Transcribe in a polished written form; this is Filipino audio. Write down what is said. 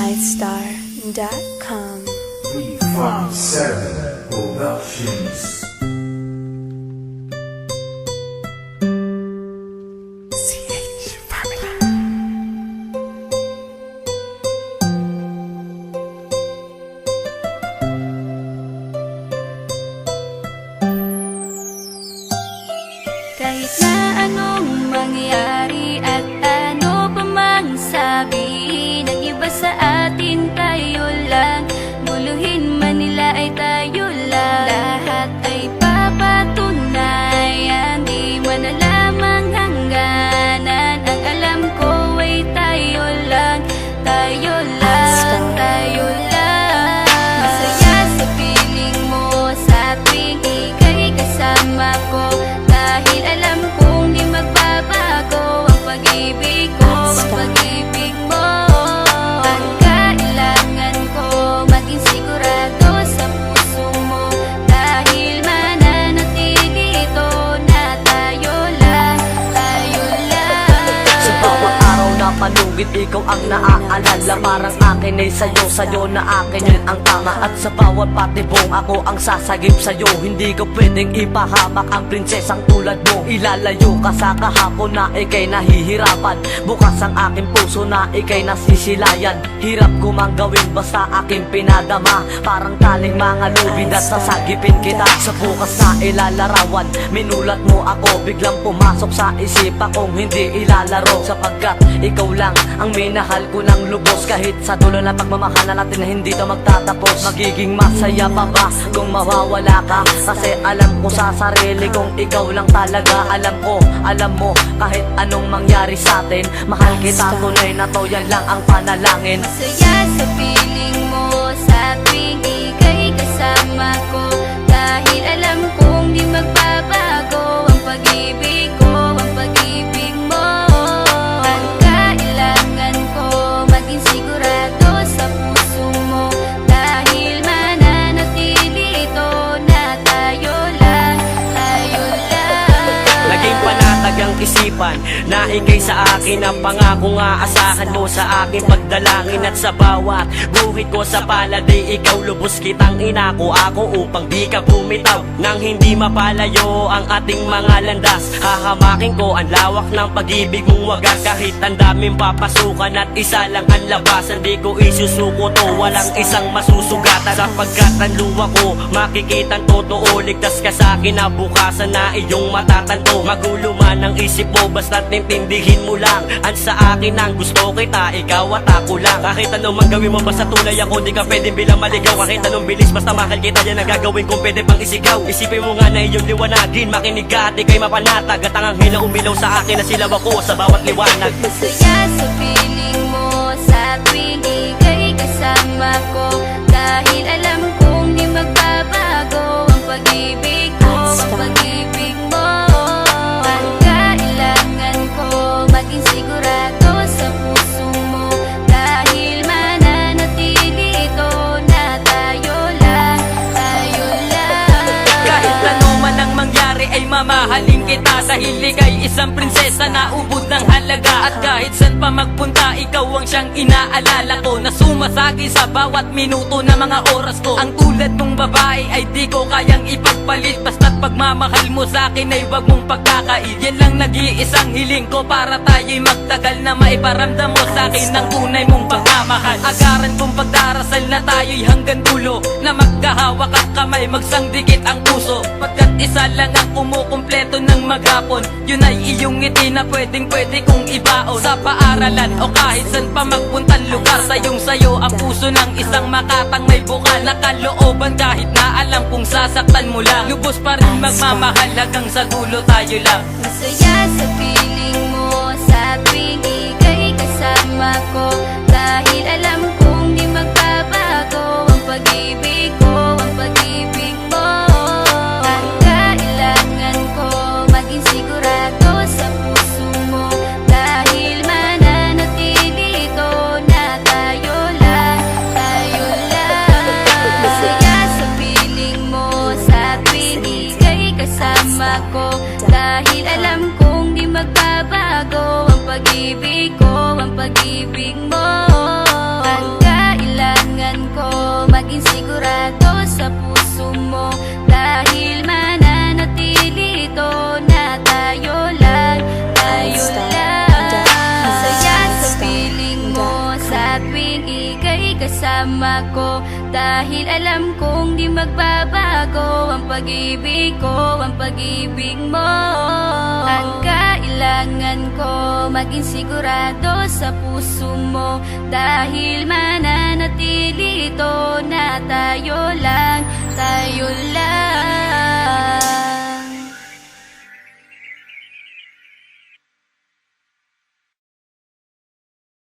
MyStar.com. 357 Productions. Kahit na anong mangyari at ano pa mang sabihin ng iba sa atin, tayo lang. Muluhin man nila ay tayo lang. Lahat ay papatunayan, di man alamang hangganan. Ang alam ko ay tayo lang, tayo lang, tayo lang. Masaya sa piling mo sa tuwing ika'y kasama ko, dahil alam kong di magbabago ang pag-ibig ko, ang pag-ibig mo. Ang kailangan ko maging sigurado sa puso mo, dahil mananatili ito na tayo lang, tayo lang. Sa bawat araw na panugit, ikaw ang naaalala. Parang akin ay sa'yo na akin yun ang tama. At sa bawat patibong, ako ang sasagip sa'yo. Hindi ko pwedeng ipahamak ang prinsesang tulad mo. Ilalayo ka sa kahapon na ikay nahihirapan. Bukas ang aking puso na ikay nasisilayan. Hirap ko mang gawin basta aking pinadama. Parang taling mga lubid at sasagipin kita. Sa bukas na ilalarawan, minulat mo ako. Biglang pumasok sa isipa kong hindi ilalaro. Sapagkat ikaw lang ang minahal ko ng lubos. Kahit sa dulo na pagmamahalan natin na hindi to magtatapos. Magiging masaya pa ba kung mawawala ka? Kasi alam ko sa sarili kong ikaw lang talaga. Alam ko, alam mo, kahit anong mangyari sa atin, mahal kita tunay na to, yan lang ang panalangin. Masaya sa piling mo sa tuwing ika'y kasama ko, dahil alam kong di magbabago ang pag-ibig ko, ang pag-ibig mo. Ang kailangan ko maging sigurado sa puso mo, dahil mananatili ito na tayo lang, tayo lang. Naging panatag ang isipan na ikay sa akin ang pangako nga asahan mo sa aking pagdalangin. At sa bawat guhit ko sa palad ikaw lubos kitang inako ako upang di ka bumitaw. Nang hindi mapalayo ang ating mga landas, hahamakin ko ang lawak ng pag-ibig mong wagas. Kahit ang daming papasukan at isa lang ang labasan, di ko isusuko to, walang isang masusugatan. Sapagkat ang luwa ko makikitang totoo, ligtas ka sa akin na bukasan na iyong matatanto. Magulo man ang isip mo, basta't intindihin mo lang ang sa akin ang gusto kita, ikaw at ako lang. Kahit anong man gawin mo, basta tunay ako, di ka pwedeng bilang maligaw. Kahit anong bilis, basta mahal kita, yan ang gagawin kung pwede pang isigaw. Isipin mo nga na iyong liwanagin, makinig ka at ikay mapanatag. At ang anghel na umilaw sa akin na silaw ako sa bawat liwanag. Masaya sa piling mo sa tuwing ika'y kasama ko, dahil alam kong di magbabago ang pag-ibig ko, ang pag-ibig mo. Ang kailangan ko maging sigurado sa puso mo, dahil mananatili ito na tayo lang, tayo lang. Kahit ano man ang mangyari ay mamahalin kita, dahil ika'y isang prinsesa na ubod ng halaga. At kahit saan pa magpunta, ikaw ang siyang inaalala ko, na sumasagi sa bawat minuto na mga oras ko. Ang tulad mong babae ay di ko kayang ipagpalit, basta't pagmamahal mo sa akin ay wag mong pagkakait. Yan lang nag-iisang hiling ko para tayo'y magtagal, na maiparamdam mo sa akin ang tunay mong pagmamahal. Agaran kong pagdarasal na tayo'y hanggang dulo, na magkahawak ang kamay, magsangdikit ang puso. Pagkat isa lang ang kumukumpleto ng maghapon, yun ay iyong ngiti na pwedeng pwede kong ibaon. Sa paaralan o kahit saan pa magpuntang lugar, sayong sayo ang puso ng isang makatang may bukal na kalooban. Kahit na alam kung sasaktan mo lang, lubos pa rin magmamahal hanggang sa dulo tayo lang. Masaya sa piling mo sa tuwing ika'y kasama ko, dahil alam kong di magbabago ang pag-ibig ko, ang pag-ibig mo. Ang kailangan ko maging sigurado sa puso mo, dahil mananatili ito na tayo lang, tayo lang. Masaya sa piling mo sa tuwing ika'y kasama ko, dahil alam kong di magbabago ang pag-ibig ko, ang pag-ibig mo. Ang kasama ko. Dahil alam kong di magbabago ang pag-ibig ko, ang pag-ibig mo. Ang kailangan ko, maging sigurado sa puso mo. Dahil mananatili ito na tayo lang.